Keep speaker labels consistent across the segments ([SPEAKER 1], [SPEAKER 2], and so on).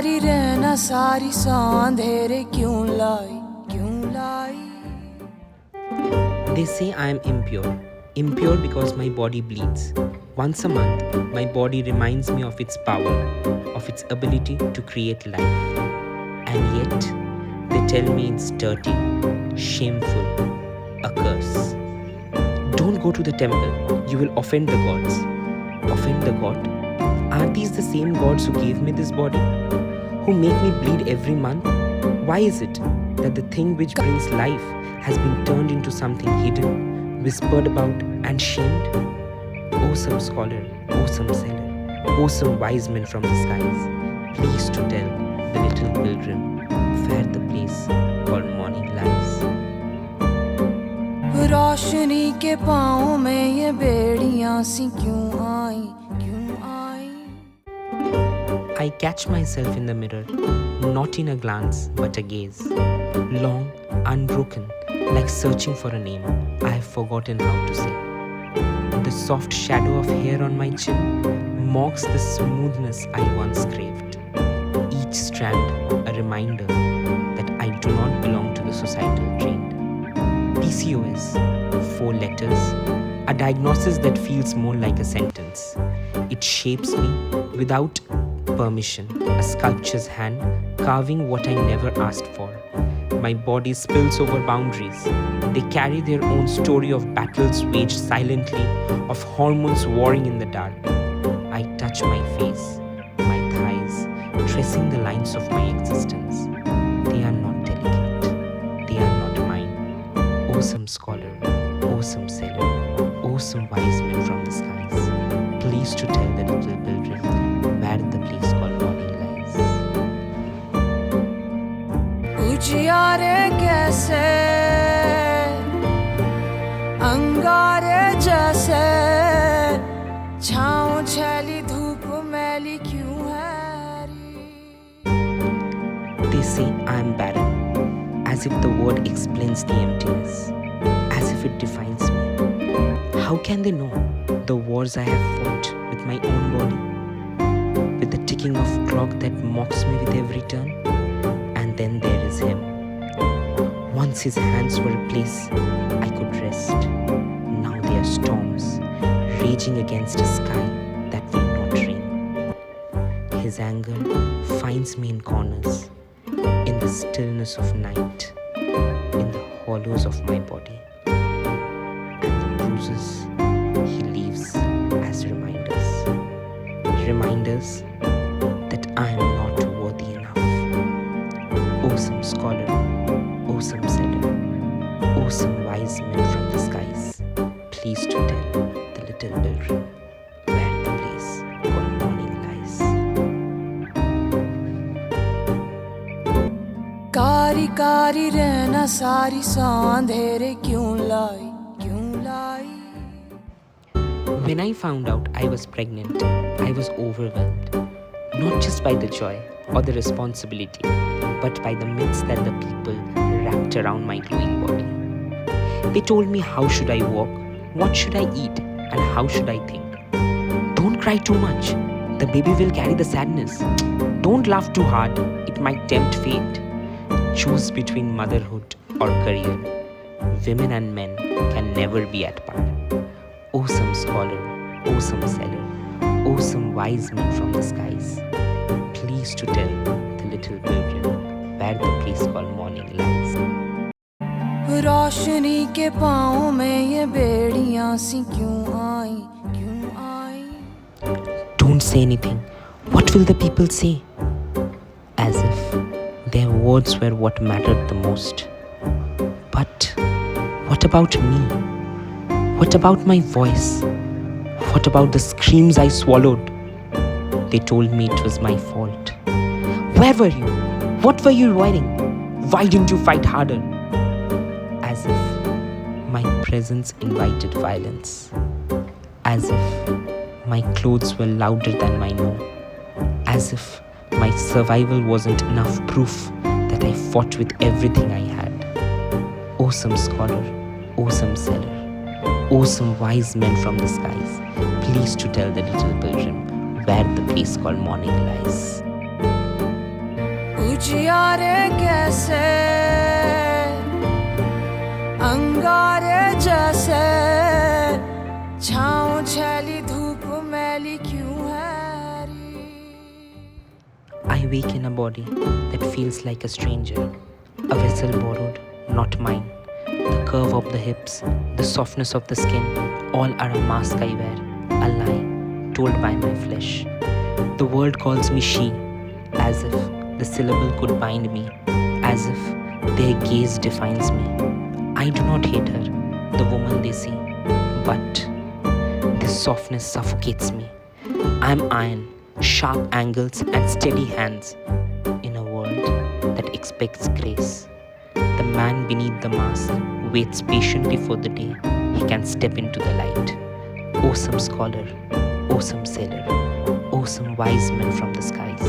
[SPEAKER 1] कारी रहना सारी सौ अंधेरे क्यों लाई
[SPEAKER 2] They say I am impure. Impure because my body bleeds. Once a month, my body reminds me of its power, of its ability to create life. And yet, they tell me it's dirty, shameful, a curse. Don't go to the temple, you will offend the gods. Offend the god? Are these the same gods who gave me this body? Who make me bleed every month? Why is it that the thing which brings life has been turned into something hidden, whispered about, and shamed? Oh, some scholar, oh, some seller, oh, some wise men from the skies, please to tell the little pilgrim where the place called morning lies.
[SPEAKER 1] रोशनी के पाँव में ये बेड़ियाँ सी क्यों आई
[SPEAKER 2] I catch myself in the mirror, not in a glance, but a gaze. Long, unbroken, like searching for a name I have forgotten how to say. The soft shadow of hair on my chin mocks the smoothness I once craved. Each strand a reminder that I do not belong to the societal train. PCOS, 4 letters, a diagnosis that feels more like a sentence. It shapes me without permission, a sculpture's hand carving what I never asked for. My body spills over boundaries. They carry their own story of battles waged silently, of hormones warring in the dark. I touch my face, my thighs, tracing the lines of my existence. They are not delicate. They are not mine. Oh, some scholar, oh, some seller, oh, some wise men from the skies, please to tell the little pilgrim where the place called morning lies.
[SPEAKER 1] उजियारे कैसे अंगारे जैसे छाँव छैली धूप मैली क्यों है
[SPEAKER 2] They say I am barren, as if the word explains the emptiness, as if it defines me. How can they know the wars I have fought with my own body? With the ticking of clock that mocks me with every turn? And then there is him. Once his hands were a place I could rest. Now they are storms, raging against a sky that will not rain. His anger finds me in corners, in the stillness of night, in the hollows of my body. And the bruises he leaves as reminders. Reminders that I am not worthy enough. Oh, some scholar, oh, some seller, oh, some wise men from the skies, please to tell the little pilgrim where the place called morning lies.
[SPEAKER 1] कारी कारी रहना सारी सौ अंधेरे क्यों लाई
[SPEAKER 2] When I found out I was pregnant, I was overwhelmed, not just by the joy or the responsibility, but by the myths that the people wrapped around my glowing body. They told me how should I walk, what should I eat, and how should I think. Don't cry too much, the baby will carry the sadness. Don't laugh too hard, it might tempt fate. Choose between motherhood or career. Women and men can never be at par. Oh, some scholar, oh, some seller, oh, some wise men from the skies, please to tell the little pilgrim where the place called morning lies.
[SPEAKER 1] रोशनी के पाँव में ये बेड़ियाँ सी क्यों आई
[SPEAKER 2] Don't say anything. What will the people say? As if their words were what mattered the most. But what about me? What about my voice? What about the screams I swallowed? They told me it was my fault. Where were you? What were you wearing? Why didn't you fight harder? As if my presence invited violence. As if my clothes were louder than my no. As if my survival wasn't enough proof that I fought with everything I had. Oh, some scholar, oh, some seller, oh, some wise men from the skies, please to tell the little pilgrim where the place called morning lies.
[SPEAKER 1] उजियारे कैसे अंगारे जैसे, छाँव छैली धूप मैली क्यों है री।
[SPEAKER 2] I wake in a body that feels like a stranger, a vessel borrowed, not mine. The curve of the hips, the softness of the skin, all are a mask I wear, a lie told by my flesh. The world calls me she, as if the syllable could bind me, as if their gaze defines me. I do not hate her, the woman they see, but this softness suffocates me. I am iron, sharp angles and steady hands in a world that expects grace. The man beneath the mask waits patiently for the day he can step into the light. Oh, some scholar, oh, some sailor, oh, some wise men from the skies,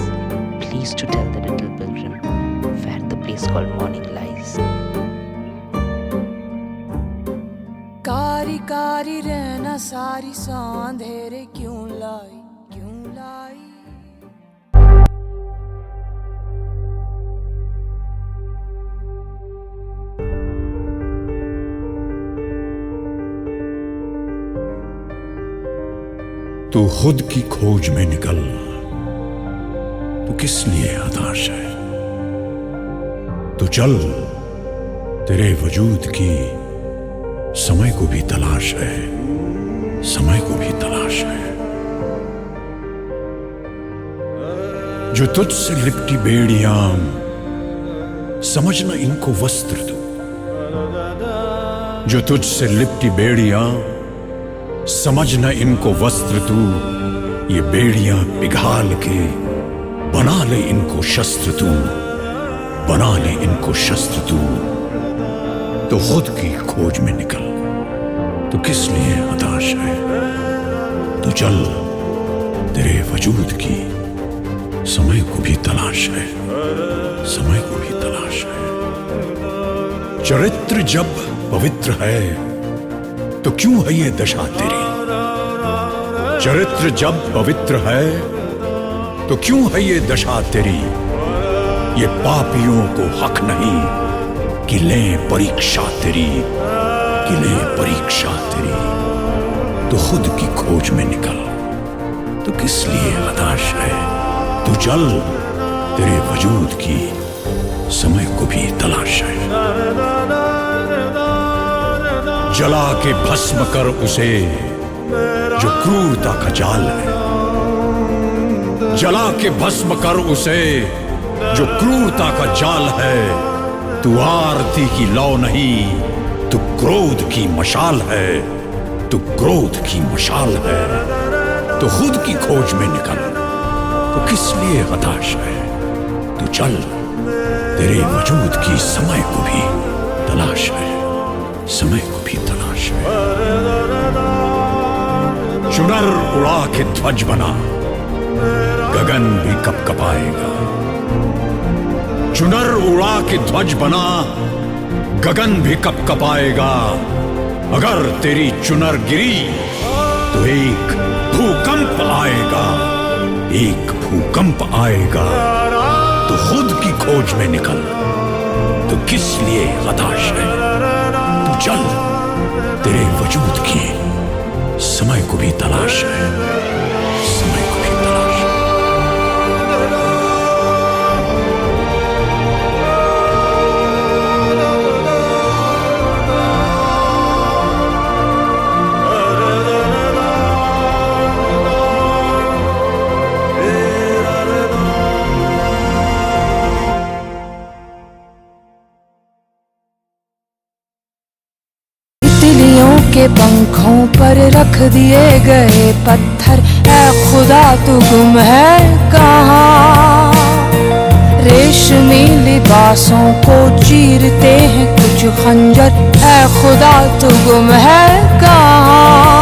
[SPEAKER 2] please to tell the little pilgrim where the place called morning lies.
[SPEAKER 1] कारी कारी रहना सारी सा अंधेरे क्यों लाई, क्यों लाई।
[SPEAKER 3] तू खुद की खोज में निकल, तू किस लिए हताश है। तू चल, तेरे वजूद की समय को भी तलाश है, समय को भी तलाश है। जो तुझसे लिपटी बेड़ियां, समझना इनको वस्त्र तू। जो तुझसे लिपटी बेड़ियां, समझना इनको वस्त्र तू। ये बेड़ियां पिघाल के बना ले इनको शस्त्र तू, बना ले इनको शस्त्र तू। तो खुद की खोज में निकल, तू किस लिए हताश है। तू चल, तेरे वजूद की समय को भी तलाश है, समय को भी तलाश है। चरित्र जब पवित्र है तो क्यों है ये दशा तेरी। चरित्र जब पवित्र है तो क्यों है ये दशा तेरी। ये पापियों को हक नहीं कि लें परीक्षा तेरी, कि लें परीक्षा तेरी। तो खुद की खोज में निकल, तो किस लिए हताश है। तू चल, तेरे वजूद की समय को भी तलाश है। जला के भस्म कर उसे जो क्रूरता का जाल है। जला के भस्म कर उसे जो क्रूरता का जाल है। तू आरती की लौ नहीं, तू क्रोध की मशाल है, तू क्रोध की मशाल है। तो खुद की खोज में निकल, तो किस लिए हताश है। तू चल, तेरे वजूद की समय को भी तलाश है, समय को भी तलाश है। चुनर उड़ा के ध्वज बना, गगन भी कपकपाएगा। चुनर उड़ा के ध्वज बना, गगन भी कपकपाएगा। अगर तेरी चुनर गिरी तो एक भूकंप आएगा, एक भूकंप आएगा। तो खुद की खोज में निकल, तो किस लिए हताश है। तू चल, तेरे वजूद की समय को भी तलाश है, समय को भी तलाश है।
[SPEAKER 1] के पंखों पर रख दिए गए पत्थर, ऐ खुदा तू गुम है कहाँ। रेशमी लिबासों को चीरते हैं कुछ खंजर, ऐ खुदा तू गुम है कहाँ।